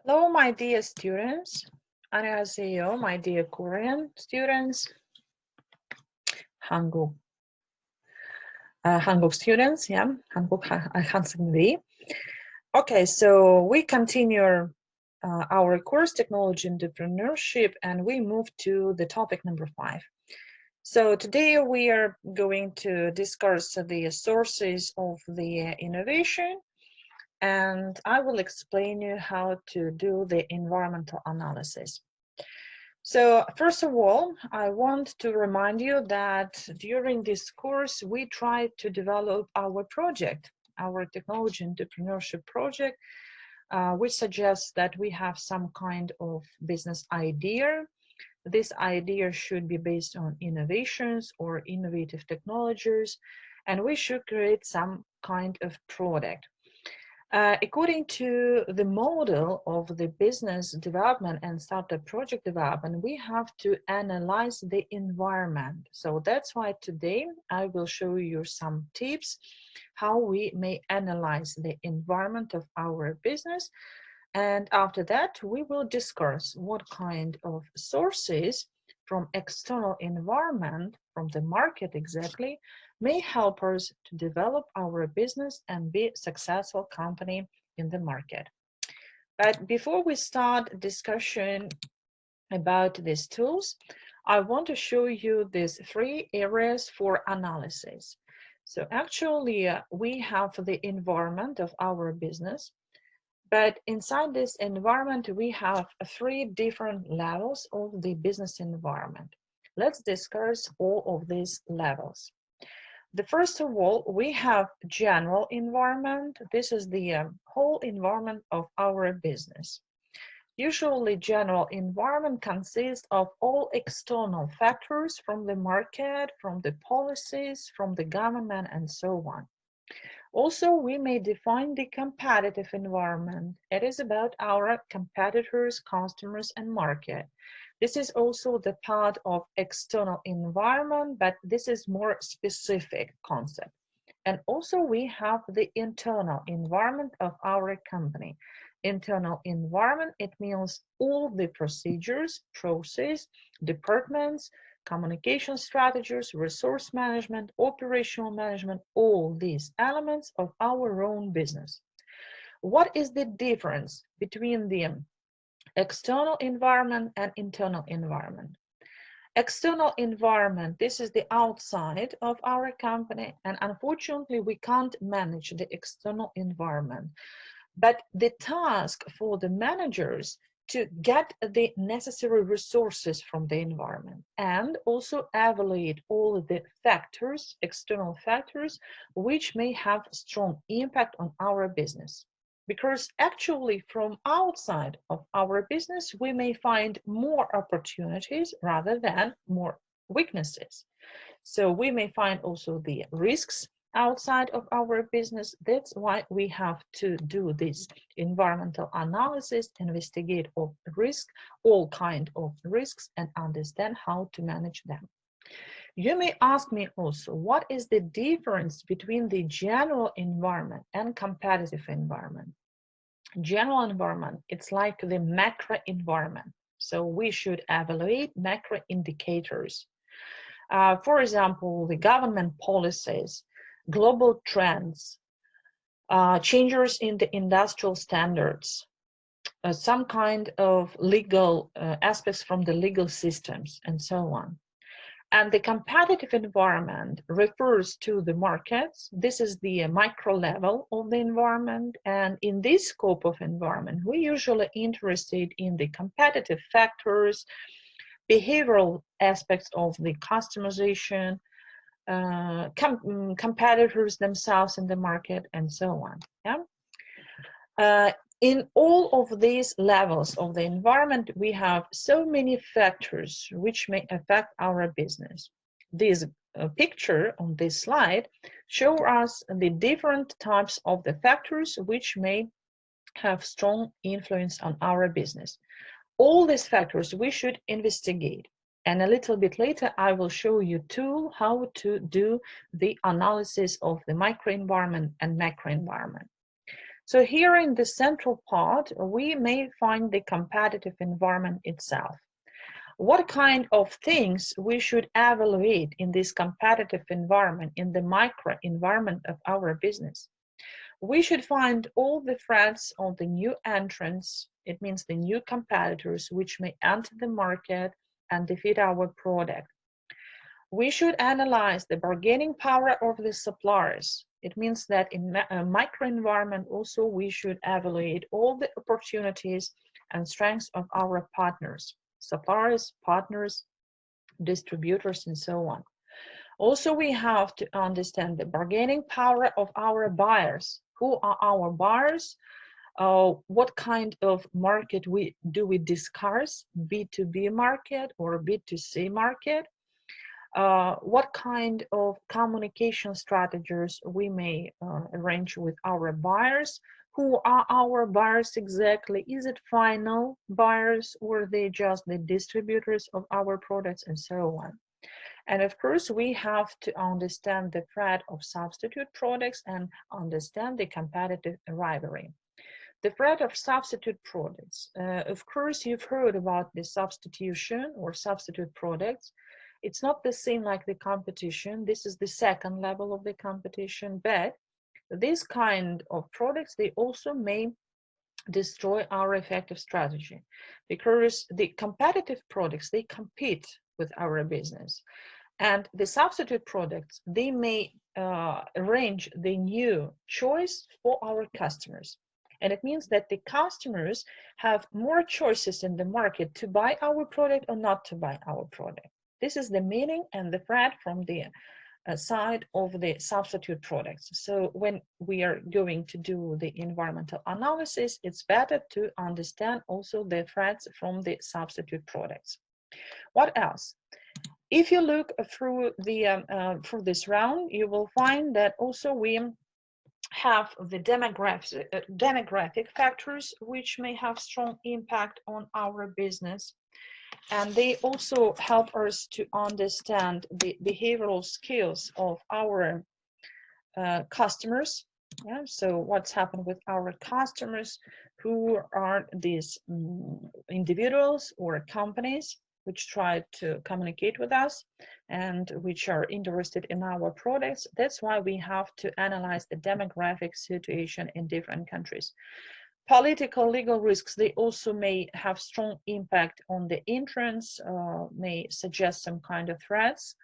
Hello, my dear students. 안녕하세요, my dear Korean students. 한국, 한국 students, yeah, 한국 학생들이. Okay, so we continue our course Technology Entrepreneurship, and we move to the topic number 5. So today we are going to discuss the sources of the innovation, and I will explain you how to do the environmental analysis. So first of all, I want to remind you that during this course, we try to develop our project, our technology entrepreneurship project, which suggests that we have some kind of business idea. This idea should be based on innovations or innovative technologies, and we should create some kind of product. According to the model of the business development and startup project development, we have to analyze the environment. So that's why today I will show you some tips how we may analyze the environment of our business. And after that, we will discuss what kind of sources from external environment, from the market exactly, may help us to develop our business and be a successful company in the market. But before we start discussion about these tools, I want to show you these 3 areas for analysis. So actually, we have the environment of our business, but inside this environment, we have 3 different levels of the business environment. Let's discuss all of these levels. The first of all, we have general environment. This is the whole environment of our business. Usually, general environment consists of all external factors from the market, from the policies, from the government, and so on. Also, we may define the competitive environment. It is about our competitors, customers, and market. This is also the part of external environment, but this is more specific concept. And also we have the internal environment of our company. Internal environment, it means all the procedures, process, departments, communication strategies, resource management, operational management, all these elements of our own business. What is the difference between the external environment and internal environment? External environment, this is the outside of our company, and unfortunately we can't manage the external environment. But the task for the managers to get the necessary resources from the environment and also evaluate all the factors, external factors, which may have strong impact on our business. Because actually from outside of our business, we may find more opportunities rather than more weaknesses. So we may find also the risks outside of our business. That's why we have to do this environmental analysis, investigate all risk, all kind of risks, and understand how to manage them. You may ask me also, what is the difference between the general environment and competitive environment? General environment, it's like the macro environment. So we should evaluate macro indicators. For example, the government policies, global trends, changes in the industrial standards, some kind of legal aspects from the legal systems, and so on. And the competitive environment refers to the markets. This is the micro level of the environment. And in this scope of environment, we usually interested in the competitive factors, behavioral aspects of the customization, competitors themselves in the market, and so on. Yeah? In all of these levels of the environment, we have so many factors which may affect our business. This picture on this slide shows us the different types of the factors which may have strong influence on our business. All these factors we should investigate. And a little bit later, I will show you tool how to do the analysis of the microenvironment and macroenvironment. So here in the central part, we may find the competitive environment itself. What kind of things we should evaluate in this competitive environment, in the micro environment of our business? We should find all the threats of the new entrants. It means the new competitors which may enter the market and defeat our product. We should analyze the bargaining power of the suppliers. It means that in a microenvironment also we should evaluate all the opportunities and strengths of our partners, suppliers, partners, distributors, and so on. Also, we have to understand the bargaining power of our buyers. Who are our buyers? What kind of market do we discuss, B2B market or B2C market? What kind of communication strategies we may arrange with our buyers? Who are our buyers exactly? Is it final buyers or they just the distributors of our products and so on? And of course, we have to understand the threat of substitute products and understand the competitive rivalry. The threat of substitute products. Of course, you've heard about the substitution or substitute products. It's not the same like the competition. This is the second level of the competition, but this kind of products, they also may destroy our effective strategy because the competitive products, they compete with our business. And the substitute products, they may arrange the new choice for our customers. And it means that the customers have more choices in the market to buy our product or not to buy our product. This is the meaning and the threat from the side of the substitute products. So when we are going to do the environmental analysis, it's better to understand also the threats from the substitute products. What else? If you look through this round, you will find that also we have the demographic factors which may have strong impact on our business, and they also help us to understand the behavioral skills of our customers. Yeah, so what's happened with our customers, who are these individuals or companies which try to communicate with us and which are interested in our products. That's why we have to analyze the demographic situation in different countries. Political legal risks, they also may have strong impact on the entrance, may suggest some kind of threats,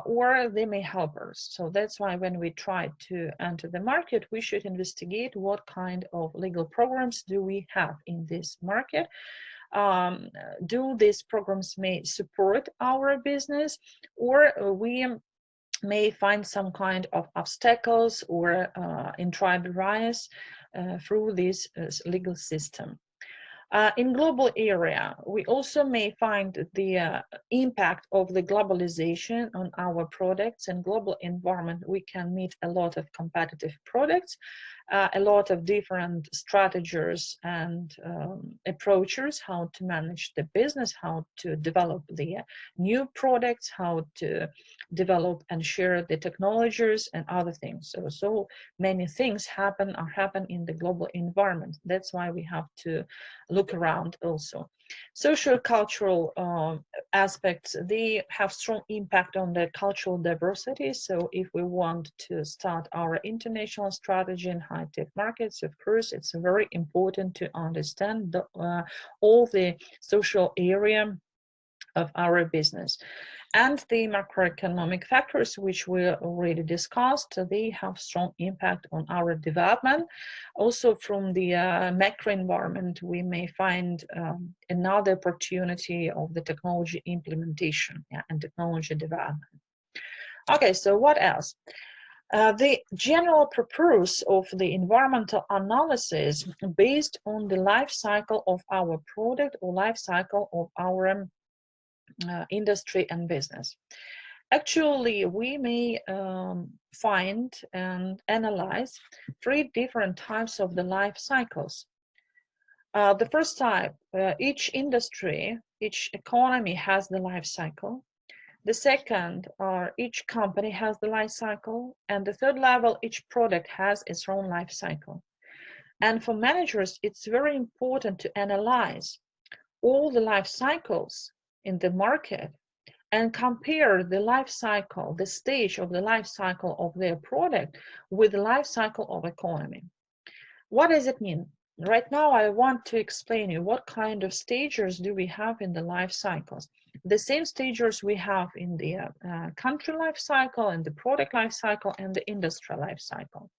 or they may help us. So that's why when we try to enter the market, we should investigate what kind of legal programs do we have in this market. Do these programs may support our business, or we may find some kind of obstacles or entry barriers through this legal system. In global area, we also may find the impact of the globalization on our products and global environment. We can meet a lot of competitive products, a lot of different strategies and approaches, how to manage the business, how to develop the new products, how to develop and share the technologies and other things. So many things happen in the global environment. That's why we have to look around also. Social cultural aspects, they have strong impact on the cultural diversity. So if we want to start our international strategy in high-tech markets, of course, it's very important to understand all the social area of our business. And the macroeconomic factors, which we already discussed, they have strong impact on our development. Also from the macro environment, we may find another opportunity of the technology implementation and technology development. Okay, so what else? The general purpose of the environmental analysis based on the life cycle of our product or life cycle of our industry and business. Actually, we may find and analyze 3 different types of the life cycles. The first type, each industry, each economy has the life cycle. The second, each company has the life cycle. And the third level, each product has its own life cycle. And for managers, it's very important to analyze all the life cycles in the market and compare the life cycle, the stage of the life cycle of their product with the life cycle of economy. What does it mean? Right now, I want to explain you what kind of stages do we have in the life cycles. The same stages we have in the country life cycle, and the product life cycle, and the industrial life cycle.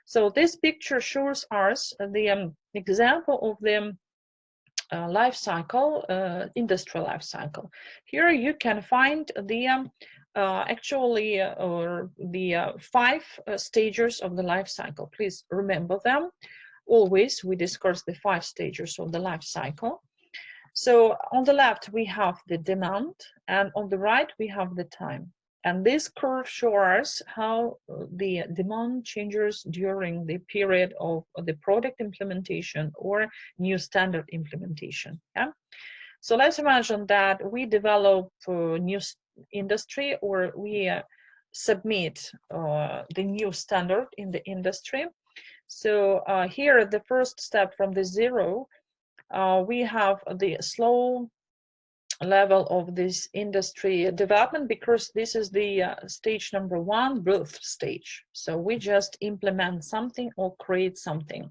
So this picture shows us the example of the life cycle, industrial life cycle. Here you can find the actually or the 5 stages of the life cycle. Please remember them. Always we discuss the 5 stages of the life cycle. So on the left we have the demand, and on the right we have the time. And this curve shows how the demand changes during the period of the product implementation or new standard implementation. Yeah? So let's imagine that we develop a new industry, or we submit the new standard in the industry. So here, the first step from the 0, we have the slow level of this industry development, because this is the stage number 1, birth stage. So we just implement something or create something.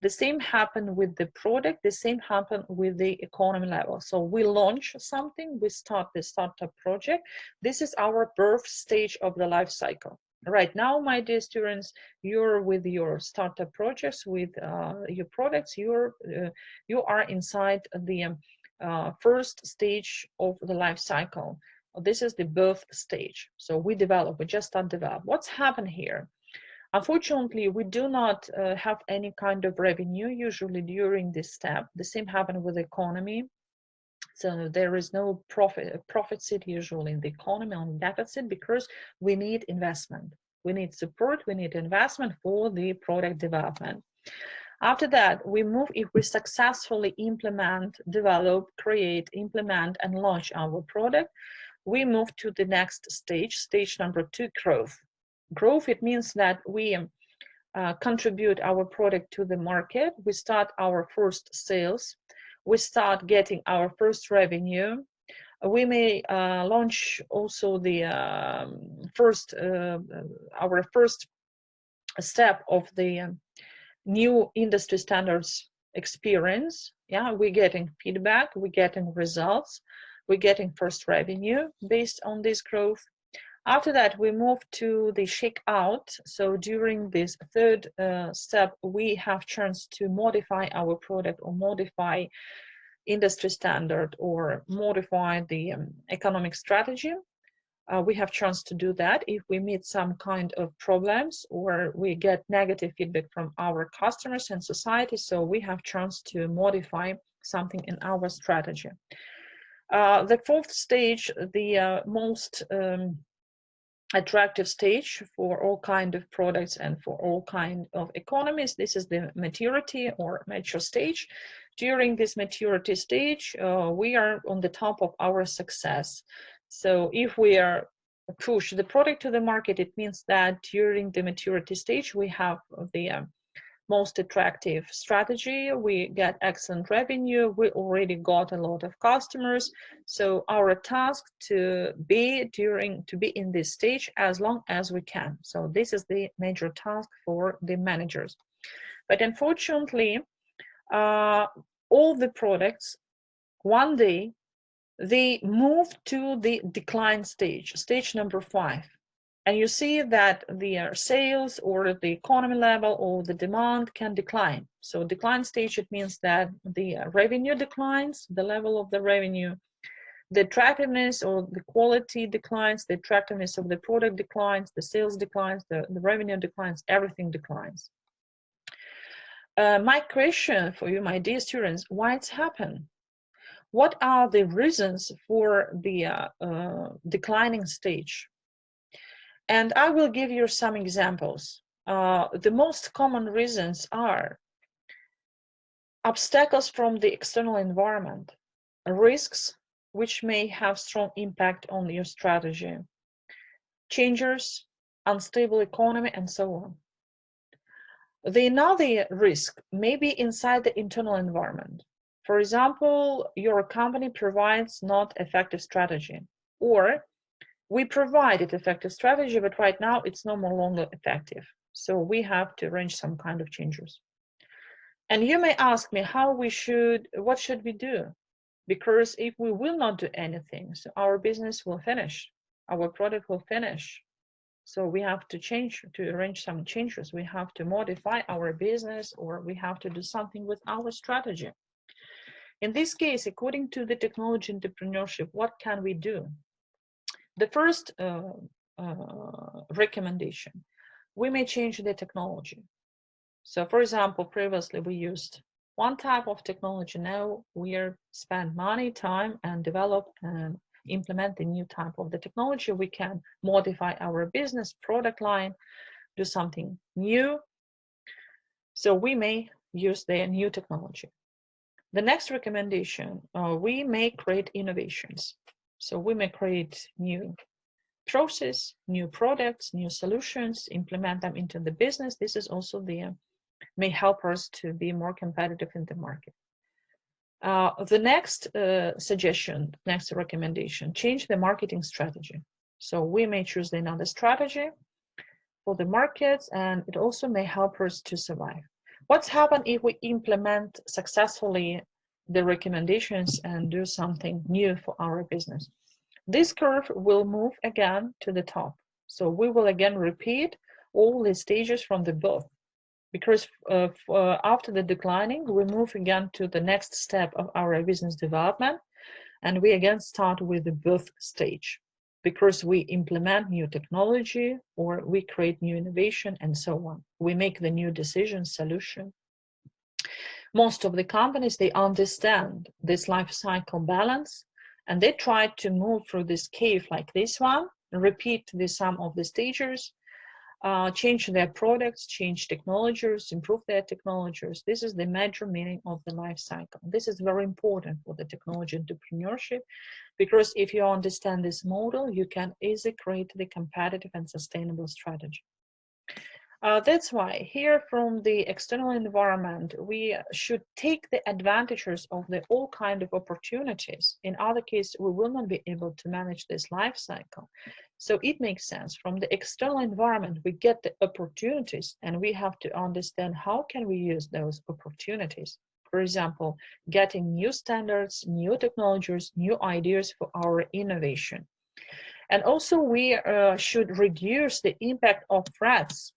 The same happened with the product, the same happened with the economy level. So we launch something, we start the startup project. This is our birth stage of the life cycle. Right now, my dear students, you're with your startup projects, with your products, you are inside the first stage of the life cycle. This is the birth stage. So we develop, we just start develop. What's happened here? Unfortunately, we do not have any kind of revenue usually during this step. The same happened with the economy. So there is no profit usually in the economy, on deficit, because we need investment. We need support, we need investment for the product development. After that, we move, if we successfully implement, develop, create, implement, and launch our product, we move to the next stage, stage number 2, growth. Growth, it means that we contribute our product to the market. We start our first sales. We start getting our first revenue. We may launch also the our first step of the new industry standards experience. Yeah, we're getting feedback, we're getting results, we're getting first revenue based on this growth. After that, we move to the shake out. So during this 3rd step, we have chance to modify our product, or modify industry standard, or modify the economic strategy. We have chance to do that if we meet some kind of problems, or we get negative feedback from our customers and society. So we have chance to modify something in our strategy. The 4th stage, the most attractive stage for all kind of products and for all kind of economies. This is the maturity or mature stage. During this maturity stage, we are on the top of our success. So if we are push the product to the market, it means that during the maturity stage, we have the most attractive strategy, we get excellent revenue, we already got a lot of customers. So our task to be in this stage as long as we can. So this is the major task for the managers. But unfortunately, all the products, one day, they move to the decline stage, stage number 5. And you see that the sales or the economy level or the demand can decline. So decline stage, it means that the revenue declines, the level of the revenue, the attractiveness or the quality declines, the attractiveness of the product declines, the sales declines, the revenue declines, everything declines. My question for you, my dear students, why it's happened? What are the reasons for the declining stage? And I will give you some examples. The most common reasons are obstacles from the external environment, risks which may have strong impact on your strategy, changes, unstable economy, and so on. The another risk may be inside the internal environment. For example, your company provides not effective strategy, or we provided effective strategy, but right now it's no more longer effective. So we have to arrange some kind of changes. And you may ask me what should we do? Because if we will not do anything, so our business will finish, our product will finish. So we have to arrange some changes. We have to modify our business, or we have to do something with our strategy. In this case, according to the technology entrepreneurship, what can we do? The first recommendation, we may change the technology. So for example, previously we used one type of technology. Now we spend money, time, and develop and implement a new type of the technology. We can modify our business product line, do something new. So we may use the new technology. The next recommendation, we may create innovations. So we may create new process, new products, new solutions, implement them into the business. This is also may help us to be more competitive in the market. The next suggestion, next recommendation, change the marketing strategy. So we may choose another strategy for the markets, and it also may help us to survive. What's happened if we implement successfully the recommendations and do something new for our business? This curve will move again to the top. So we will again repeat all the stages from the birth, because after the declining, we move again to the next step of our business development, and we again start with the birth stage, because we implement new technology, or we create new innovation, and so on. We make the new decision solution. Most of the companies, they understand this life cycle balance, and they try to move through this cave like this one, repeat the sum of the stages, change their products, change technologies, improve their technologies. This is the major meaning of the life cycle. This is very important for the technology entrepreneurship, because if you understand this model, you can easily create the competitive and sustainable strategy. That's why here from the external environment, we should take the advantages of all kind of opportunities. In other case, we will not be able to manage this life cycle. So it makes sense from the external environment, we get the opportunities, and we have to understand how can we use those opportunities. For example, getting new standards, new technologies, new ideas for our innovation. And also we should reduce the impact of threats,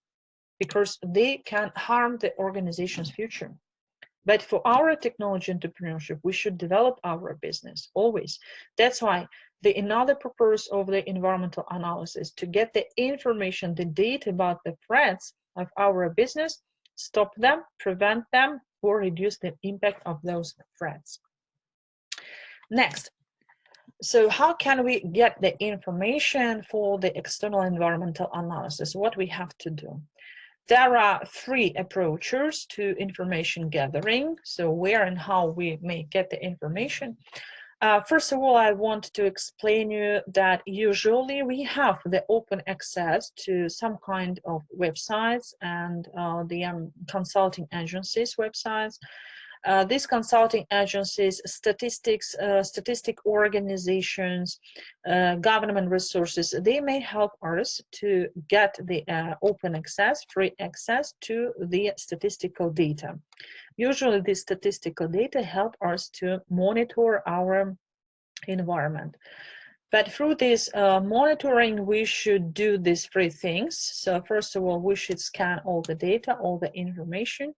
because they can harm the organization's future. But for our technology entrepreneurship, we should develop our business always. That's why another purpose of the environmental analysis, to get the information, the data about the threats of our business, stop them, prevent them, or reduce the impact of those threats. Next, so how can we get the information for the external environmental analysis? What we have to do? There are three approaches to information gathering. So where and how we may get the information. First of all, I want to explain you that usually we have the open access to some kind of websites and the consulting agencies websites. These consulting agencies, statistic organizations, government resources, they may help us to get the open access, free access to the statistical data. Usually this statistical data help us to monitor our environment. But through this monitoring, we should do these three things. So first of all, we should scan all the data, all the information,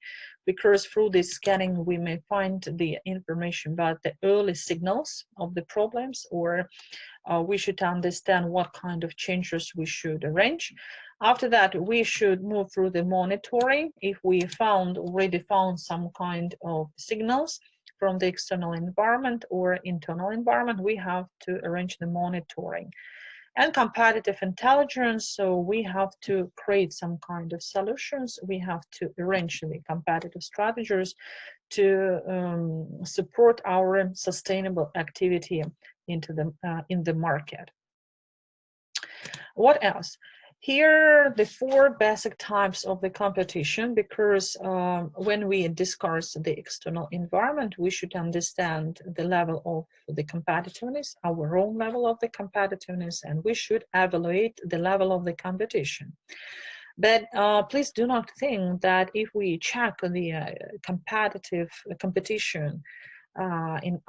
because through this scanning, we may find the information about the early signals of the problems, or we should understand what kind of changes we should arrange. After that, we should move through the monitoring. If we already found some kind of signals from the external environment or internal environment, we have to arrange the monitoring. And competitive intelligence, so we have to create some kind of solutions. We have to arrange the competitive strategies to support our sustainable activity in the market. What else? Here are the 4 basic types of the competition, because when we discuss the external environment, we should understand the level of the competitiveness, our own level of the competitiveness, and we should evaluate the level of the competition. But please do not think that if we check the competition in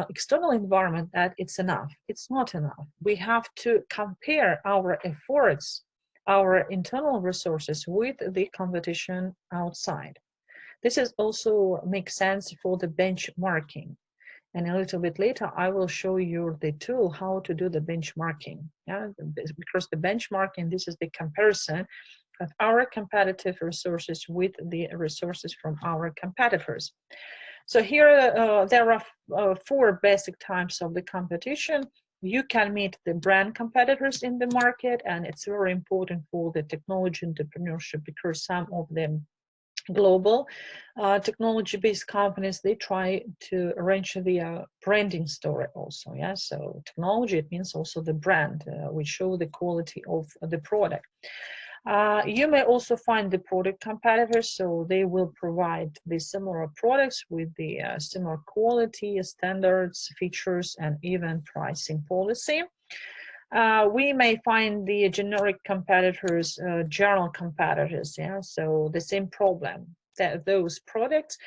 external environment, that it's enough. It's not enough. We have to compare our efforts, our internal resources, with the competition outside. This is also makes sense for the benchmarking. And a little bit later, I will show you the tool how to do the benchmarking. Yeah? Because the benchmarking, this is the comparison of our competitive resources with the resources from our competitors. So here there are 4 basic types of the competition. You can meet the brand competitors in the market, and it's very important for the technology entrepreneurship, because some of them global technology-based companies, they try to arrange the branding story also. Yeah, so technology, it means also the brand. We show the quality of the product. You may also find the product competitors, so they will provide the similar products with the similar quality, standards, features, and even pricing policy. We may find the generic competitors, general competitors, yeah, so the same problem, that those products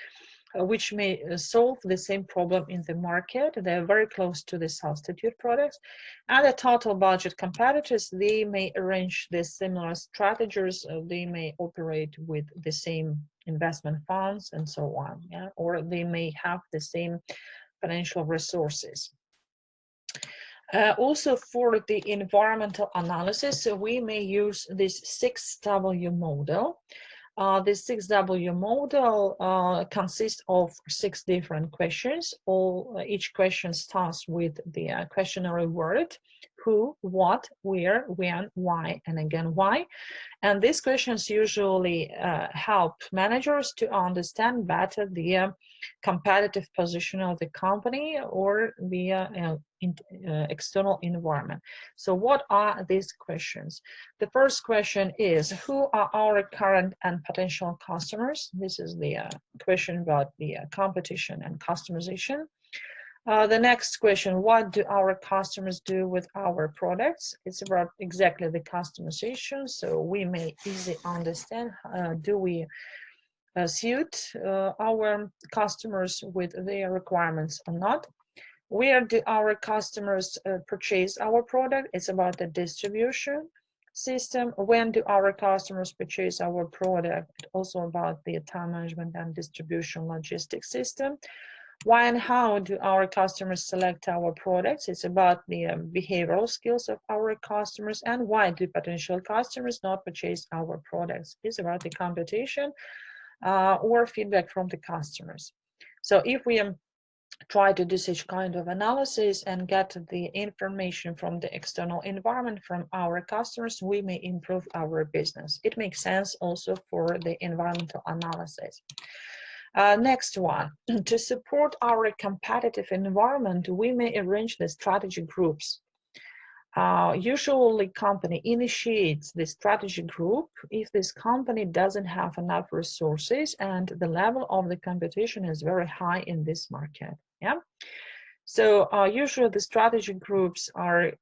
which may solve the same problem in the market. They're very close to the substitute products. And the total budget competitors, they may arrange the similar strategies, they may operate with the same investment funds and so on, yeah, or they may have the same financial resources. Also for the environmental analysis, so we may use this 6W model. This 6W model consists of 6 different questions. Each question starts with the questionnaire word: who, what, where, when, why, and again why. And these questions usually help managers to understand better the competitive position of the company or the external environment. So what are these questions? The first question is, who are our current and potential customers? This is the question about the competition and customization. The next question, what do our customers do with our products? It's about exactly the customization, so we may easily understand, do we suit our customers with their requirements or not? Where do our customers purchase our product? It's about the distribution system. When do our customers purchase our product? Also about the time management and distribution logistics system. Why and how do our customers select our products? It's about the behavioral skills of our customers. And why do potential customers not purchase our products? It's about the competition or feedback from the customers. So if we try to do such kind of analysis and get the information from the external environment from our customers, we may improve our business. It makes sense also for the environmental analysis. Next one, to support our competitive environment, we may arrange the strategy groups. Usually company initiates the strategy group if this company doesn't have enough resources and the level of the competition is very high in this market. Yeah. So usually the strategy groups are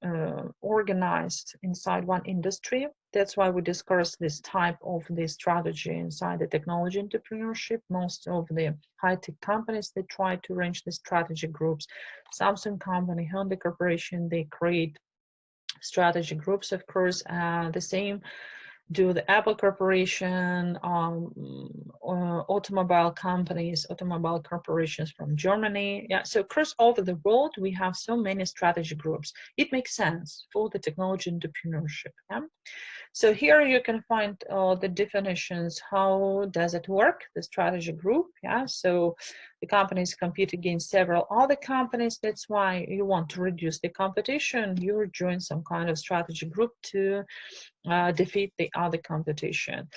organized inside one industry. That's why we discuss this type of the strategy inside the technology entrepreneurship. Most of the high-tech companies, they try to arrange the strategy groups. Samsung company, Hyundai Corporation, they create strategy groups, of course. The same do the Apple Corporation, automobile companies, automobile corporations from Germany. Yeah, so across over the world, we have so many strategy groups. It makes sense for the technology entrepreneurship. Yeah? So here you can find the definitions. How does it work? The strategy group. Yeah, so the companies compete against several other companies. That's why you want to reduce the competition. You join some kind of strategy group to defeat the other competition.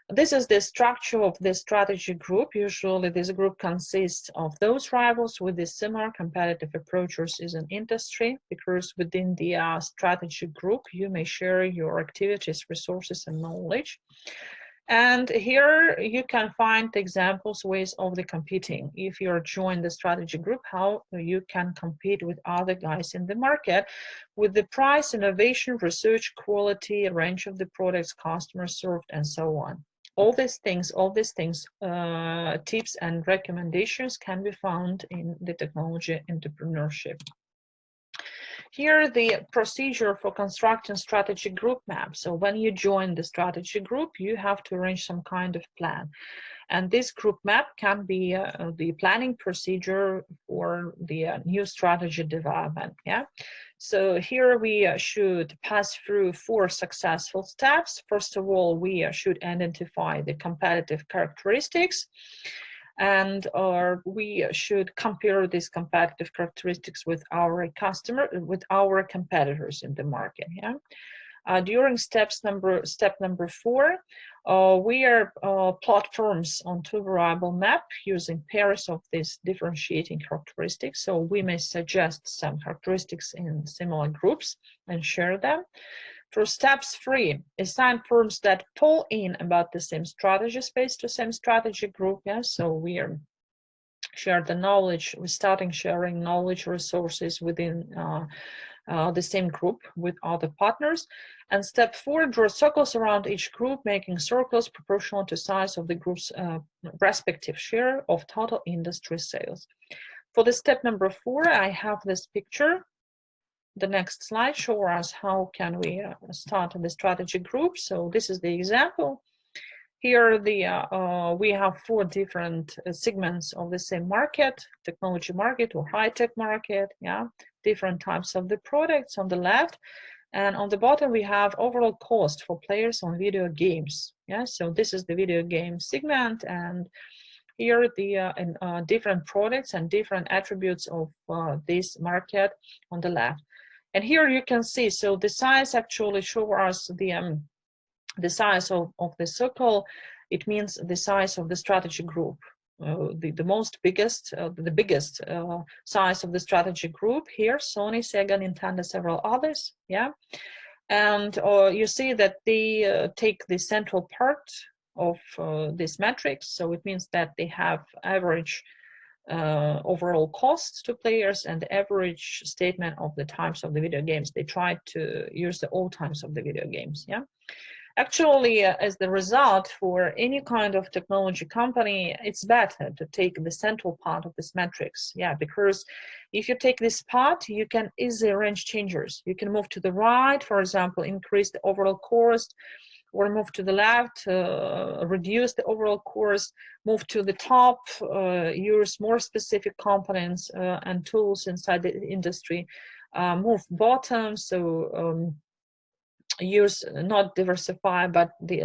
This is the structure of the strategy group. Usually this group consists of those rivals with the similar competitive approaches in an industry, because within the strategy group you may share your activities, resources and knowledge. And here you can find examples, ways of the competing. If you're joined the strategy group, how you can compete with other guys in the market with the price, innovation, research, quality, range of the products, customers served, and so on. All these things, tips and recommendations can be found in the technology entrepreneurship. Here, the procedure for constructing strategy group map. So when you join the strategy group, you have to arrange some kind of plan. And this group map can be the planning procedure for the new strategy development. Yeah. So here we should pass through 4 successful steps. First of all, we should identify the competitive characteristics, and we should compare these competitive characteristics with our competitors in the market. Yeah. During step number 4, we are plot firms onto a variable map using pairs of these differentiating characteristics. So we may suggest some characteristics in similar groups and share them. For steps 3, assign firms that pull in about the same strategy space to same strategy group. Yeah, so we are share the knowledge. We're starting sharing knowledge resources within the same group with other partners. And step 4, draw circles around each group, making circles proportional to size of the group's respective share of total industry sales. For the step number 4, I have this picture. The next slide shows us how can we start the strategy group. So this is the example. Here we have 4 different segments of the same market: technology market or high-tech market. Yeah, different types of the products on the left, and on the bottom we have overall cost for players on video games. Yeah, so this is the video game segment, and here the different products and different attributes of this market on the left. And here you can see, so the size actually shows us the size of the circle. It means the size of the strategy group. The biggest size of the strategy group here: Sony, Sega, Nintendo, several others. Yeah, and you see that they take the central part of this matrix. So it means that they have average overall costs to players and the average statement of the types of the video games. They try to use the all types of the video games. Yeah. Actually, as the result, for any kind of technology company, it's better to take the central part of this matrix. Yeah, because if you take this part, you can easily arrange changes. You can move to the right, for example, increase the overall cost, or move to the left, reduce the overall cost, move to the top, use more specific components and tools inside the industry, move bottom, so use not diversify, but the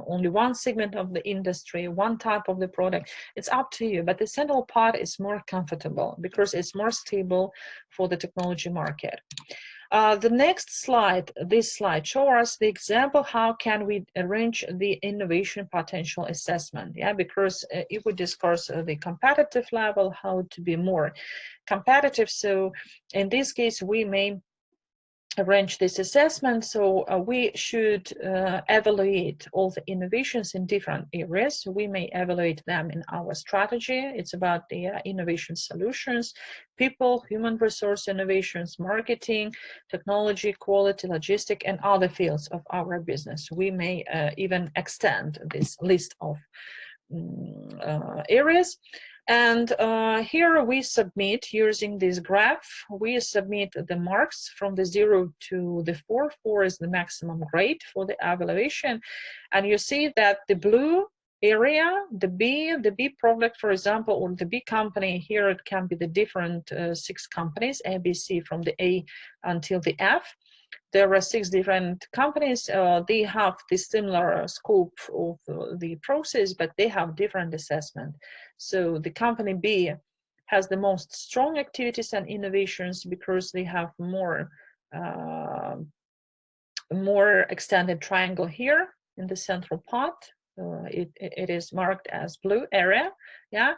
only one segment of the industry, one type of the product. It's up to you, but the central part is more comfortable because it's more stable for the technology market. The next slide, this slide, shows us the example how can we arrange the innovation potential assessment. Yeah, because if we discuss the competitive level, how to be more competitive. So in this case, we may arrange this assessment. So we should evaluate all the innovations in different areas. So we may evaluate them in our strategy. It's about the innovation solutions, people, human resource innovations, marketing, technology, quality, logistic, and other fields of our business. We may even extend this list of areas. And here we submit, using this graph, we submit the marks from the 0 to the 4. 4 is the maximum grade for the evaluation. And you see that the blue area, the B product, for example, or the B company, here it can be the different 6 companies, A, B, C, from the A until the F. There are 6 different companies. They have the similar scope of the process, but they have different assessment. So the company B has the most strong activities and innovations because they have more extended triangle here in the central part. it is marked as blue area, yeah.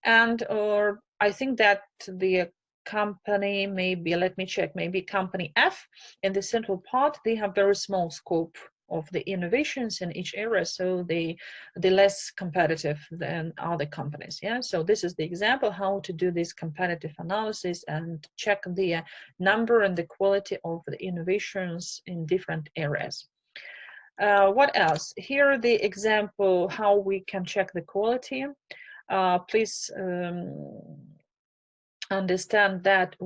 And or I think that the company, maybe let me check, maybe company F in the central part, they have very small scope of the innovations in each area, so they're less competitive than other companies, yeah. So this is the example how to do this competitive analysis and check the number and the quality of the innovations in different areas. What else? Here the example how we can check the quality. Please understand that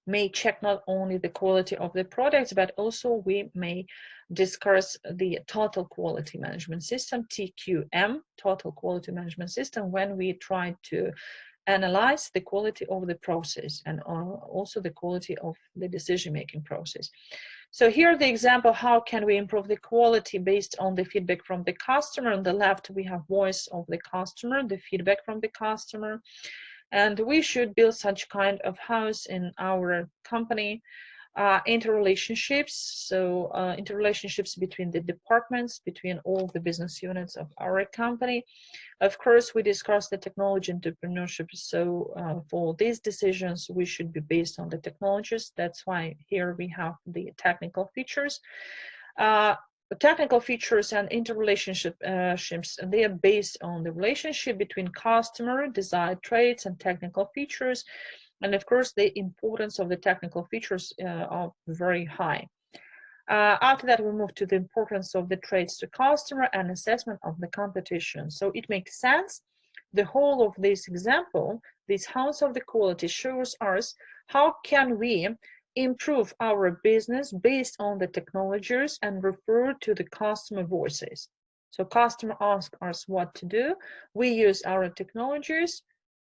may check not only the quality of the products, but also we may discuss the total quality management system, TQM, total quality management system, when we try to analyze the quality of the process and also the quality of the decision-making process. So here the example, how can we improve the quality based on the feedback from the customer. On the left, we have voice of the customer, the feedback from the customer. And we should build such kind of house in our company. Interrelationships, so interrelationships between the departments, between all the business units of our company. Of course, we discussed the technology entrepreneurship, so for these decisions, we should be based on the technologies. That's why here we have the technical features. The technical features and interrelationships, they are based on the relationship between customer, desired traits, and technical features. And of course, the importance of the technical features are very high. After that, we move to the importance of the traits to customer and assessment of the competition. So it makes sense. The whole of this example, this house of the quality, shows us how can we improve our business based on the technologies and refer to the customer voices. So customer asks us what to do. We use our technologies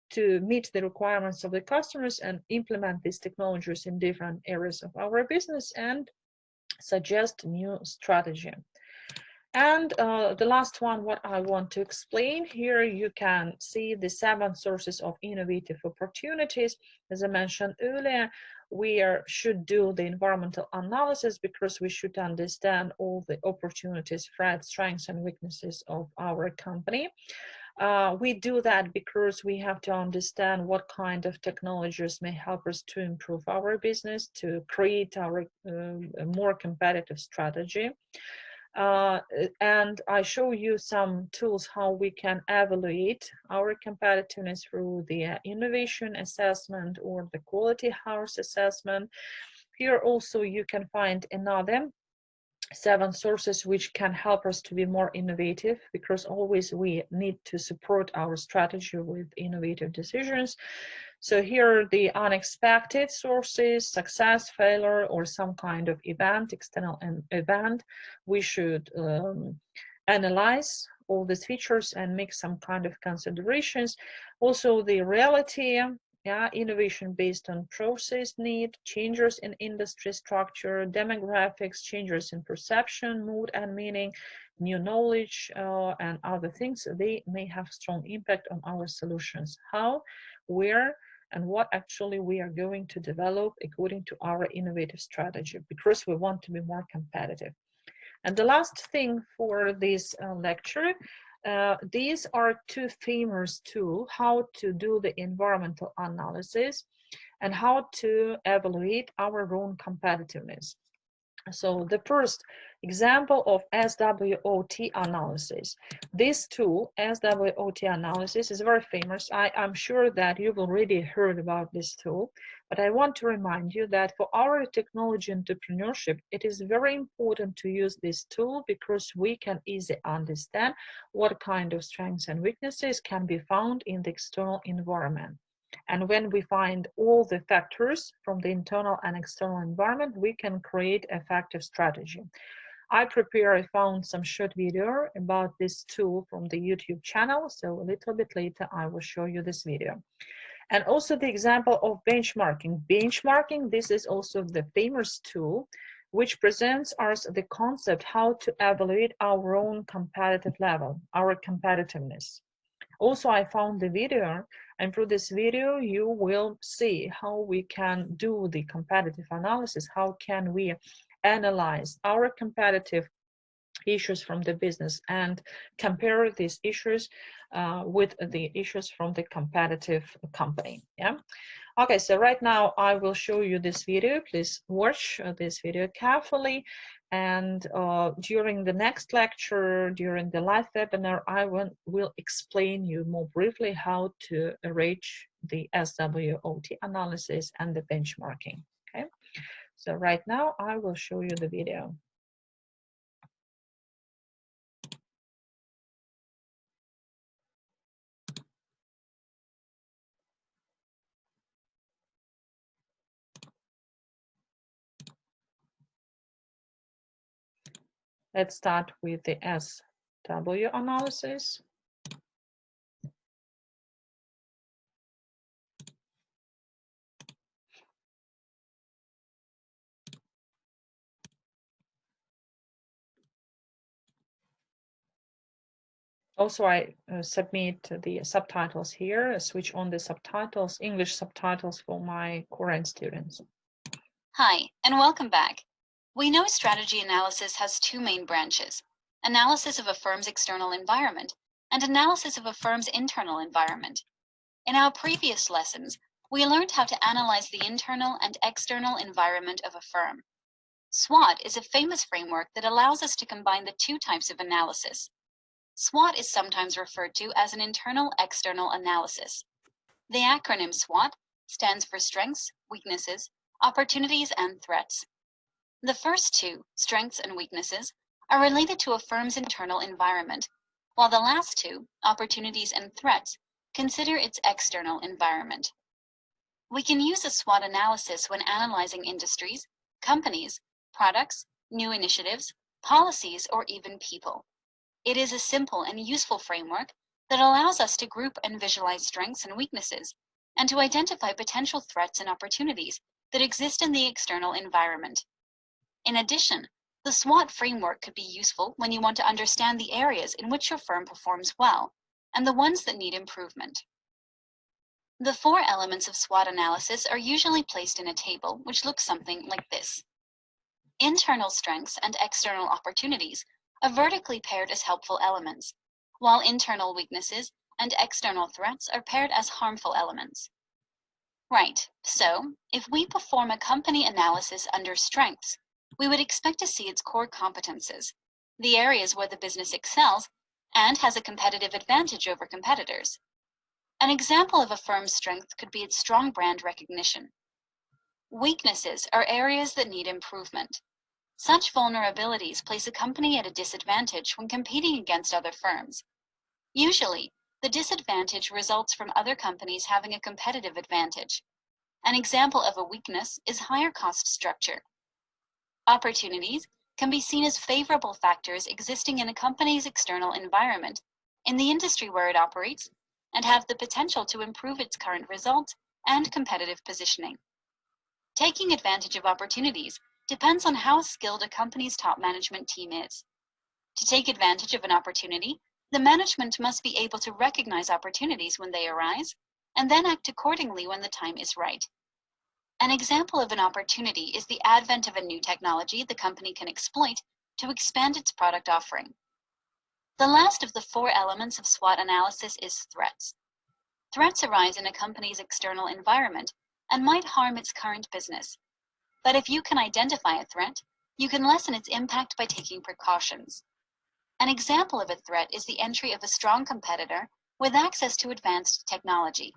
to meet the requirements of the customers and implement these technologies in different areas of our business and suggest new strategy. And the last one, what I want to explain here, you can see the 7 sources of innovative opportunities. As I mentioned earlier, we should do the environmental analysis because we should understand all the opportunities, threats, strengths, and weaknesses of our company. We do that because we have to understand what kind of technologies may help us to improve our business, to create our more competitive strategy. And I show you some tools how we can evaluate our competitiveness through the innovation assessment or the quality house assessment. Here also you can find another 7 sources which can help us to be more innovative, because always we need to support our strategy with innovative decisions. So here are the unexpected sources, success, failure, or some kind of event, external event. We should analyze all these features and make some kind of considerations. Also the reality, innovation based on process need, changes in industry structure, demographics, changes in perception, mood and meaning, new knowledge, and other things. They may have strong impact on our solutions. How, where, and what actually we are going to develop according to our innovative strategy, because we want to be more competitive. And the last thing for this lecture, these are 2 famous tools, how to do the environmental analysis and how to evaluate our own competitiveness. So the first example of SWOT analysis. This tool, SWOT analysis, is very famous. I'm sure that you've already heard about this tool, but I want to remind you that for our technology entrepreneurship, it is very important to use this tool because we can easily understand what kind of strengths and weaknesses can be found in the external environment. And when we find all the factors from the internal and external environment, we can create effective strategy. I found some short video about this tool from the YouTube channel. So a little bit later, I will show you this video. And also the example of benchmarking. Benchmarking, this is also the famous tool which presents us the concept how to evaluate our own competitive level, our competitiveness. Also, I found the video, and through this video, you will see how we can do the competitive analysis, how can we analyze our competitive issues from the business and compare these issues with the issues from the competitive company. Yeah. Okay, so right now I will show you this video. Please watch this video carefully. And during the next lecture, during the live webinar, I will explain you more briefly how to reach the SWOT analysis and the benchmarking. Okay, so right now I will show you the video. Let's start with the SW analysis. Also, I submit the subtitles here, switch on the subtitles, English subtitles for my Korean students. Hi, and welcome back. We know strategy analysis has two main branches: analysis of a firm's external environment and analysis of a firm's internal environment. In our previous lessons, we learned how to analyze the internal and external environment of a firm. SWOT is a famous framework that allows us to combine the two types of analysis. SWOT is sometimes referred to as an internal-external analysis. The acronym SWOT stands for strengths, weaknesses, opportunities, and threats. The first two, strengths and weaknesses, are related to a firm's internal environment, while the last two, opportunities and threats, consider its external environment. We can use a SWOT analysis when analyzing industries, companies, products, new initiatives, policies, or even people. It is a simple and useful framework that allows us to group and visualize strengths and weaknesses, and to identify potential threats and opportunities that exist in the external environment. In addition, the SWOT framework could be useful when you want to understand the areas in which your firm performs well, and the ones that need improvement. The four elements of SWOT analysis are usually placed in a table which looks something like this. Internal strengths and external opportunities are vertically paired as helpful elements, while internal weaknesses and external threats are paired as harmful elements. Right, so if we perform a company analysis under strengths, we would expect to see its core competences, the areas where the business excels and has a competitive advantage over competitors. An example of a firm's strength could be its strong brand recognition. Weaknesses are areas that need improvement. Such vulnerabilities place a company at a disadvantage when competing against other firms. Usually, the disadvantage results from other companies having a competitive advantage. An example of a weakness is higher cost structure. Opportunities can be seen as favorable factors existing in a company's external environment, in the industry where it operates, and have the potential to improve its current results and competitive positioning. Taking advantage of opportunities depends on how skilled a company's top management team is. To take advantage of an opportunity, the management must be able to recognize opportunities when they arise, and then act accordingly when the time is right. An example of an opportunity is the advent of a new technology the company can exploit to expand its product offering. The last of the four elements of SWOT analysis is threats. Threats arise in a company's external environment and might harm its current business. But if you can identify a threat, you can lessen its impact by taking precautions. An example of a threat is the entry of a strong competitor with access to advanced technology.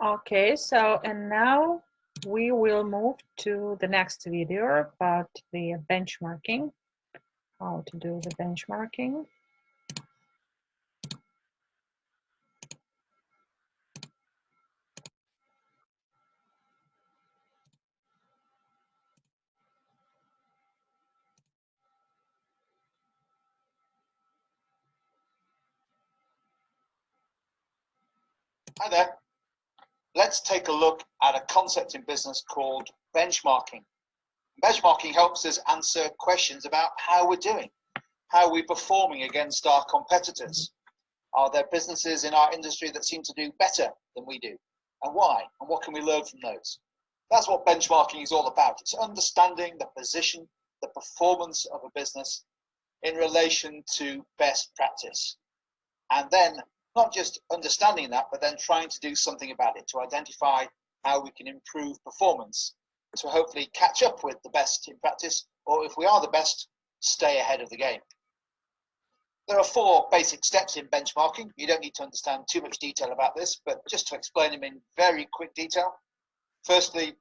Okay, so and now we will move to the next video about the benchmarking, how to do the benchmarking. Hi there. Let's take a look at a concept in business called benchmarking. Benchmarking helps us answer questions about how we're doing. How are we performing against our competitors? Are there businesses in our industry that seem to do better than we do? And why? And what can we learn from those? That's what benchmarking is all about. It's understanding the position the performance of a business in relation to best practice. And then not just understanding that, but then trying to do something about it, to identify how we can improve performance, to hopefully catch up with the best in practice, or if we are the best, stay ahead of the game. There are 4 basic steps in benchmarking. You don't need to understand too much detail about this, but just to explain them in very quick detail. Firstly,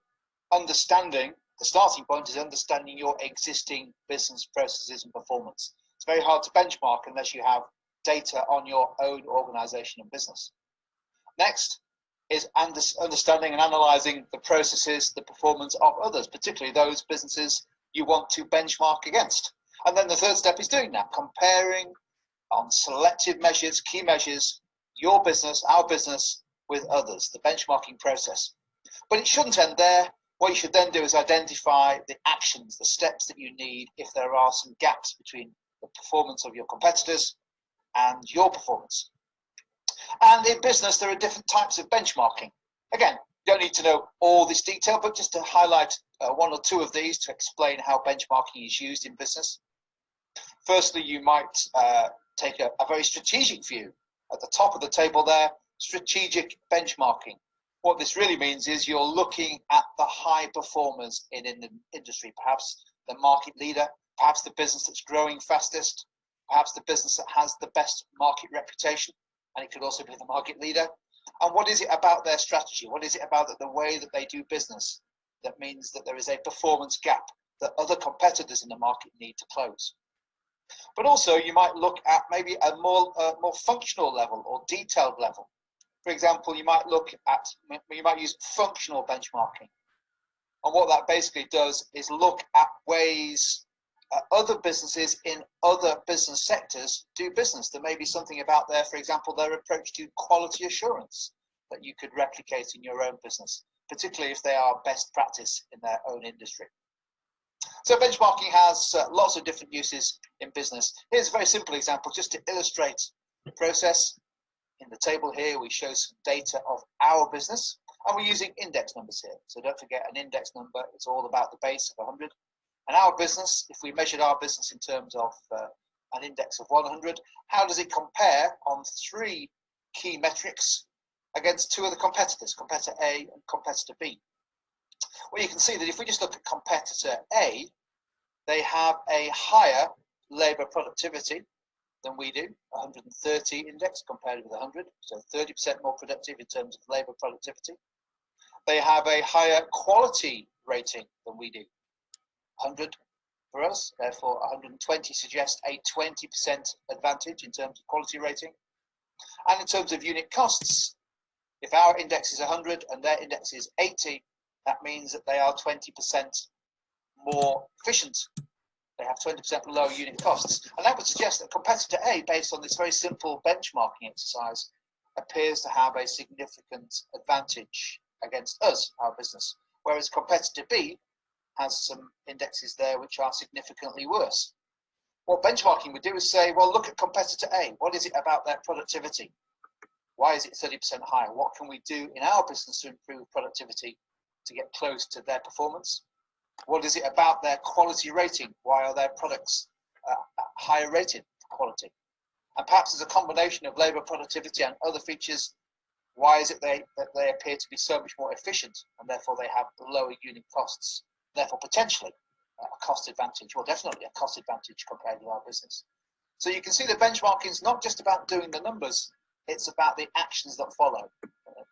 understanding, the starting point is understanding your existing business processes and performance. It's very hard to benchmark unless you have data on your own organization and business. Next is understanding and analyzing the processes, the performance of others, particularly those businesses you want to benchmark against. And then the third step is doing that, comparing on selective measures, key measures, your business, our business, with others, the benchmarking process. But it shouldn't end there. What you should then do is identify the actions, the steps that you need if there are some gaps between the performance of your competitors and your performance. And in business, there are different types of benchmarking. Again, you don't need to know all this detail, but just to highlight 1 or 2 of these to explain how benchmarking is used in business. Firstly, you might take a very strategic view. At the top of the table there, strategic benchmarking. What this really means is you're looking at the high performers in an industry, perhaps the market leader, perhaps the business that's growing fastest, perhaps the business that has the best market reputation, and it could also be the market leader. And what is it about their strategy? What is it about the way that they do business that means that there is a performance gap that other competitors in the market need to close? But also you might look at maybe a more functional level or detailed level. For example, you might use functional benchmarking. And what that basically does is look at ways other businesses in other business sectors do business. There may be something about their, for example, their approach to quality assurance that you could replicate in your own business, particularly if they are best practice in their own industry. So benchmarking has lots of different uses in business. Here's a very simple example just to illustrate the process. In the table here, we show some data of our business, and we're using index numbers here. So don't forget, an index number is all about the base of 100. And our business, if we measured our business in terms of an index of 100, how does it compare on 3 key metrics against 2 of the competitors, competitor A and competitor B? Well, you can see that if we just look at competitor A, they have a higher labour productivity than we do, 130 index compared with 100, so 30% more productive in terms of labour productivity. They have a higher quality rating than we do, 100 for us, therefore 120 suggests a 20% advantage in terms of quality rating. And in terms of unit costs, if our index is 100 and their index is 80, that means that they are 20% more efficient. They have 20% lower unit costs. And that would suggest that competitor A, based on this very simple benchmarking exercise, appears to have a significant advantage against us, our business. Whereas competitor B has some indexes there which are significantly worse. What benchmarking would do is say, well, look at competitor A. What is it about their productivity? Why is it 30% higher? What can we do in our business to improve productivity to get close to their performance? What is it about their quality rating? Why are their products higher rated quality? And perhaps as a combination of labour productivity and other features, why is it that they appear to be so much more efficient and therefore they have lower unit costs, therefore potentially a cost advantage, or definitely a cost advantage compared with our business. So you can see that benchmarking is not just about doing the numbers, it's about the actions that follow,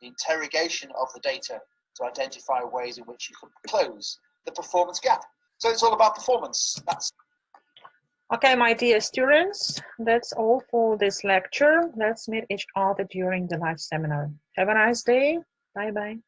the interrogation of the data to identify ways in which you can close the performance gap. So it's all about performance. Okay, my dear students, that's all for this lecture. Let's meet each other during the live seminar. Have a nice day. Bye-bye.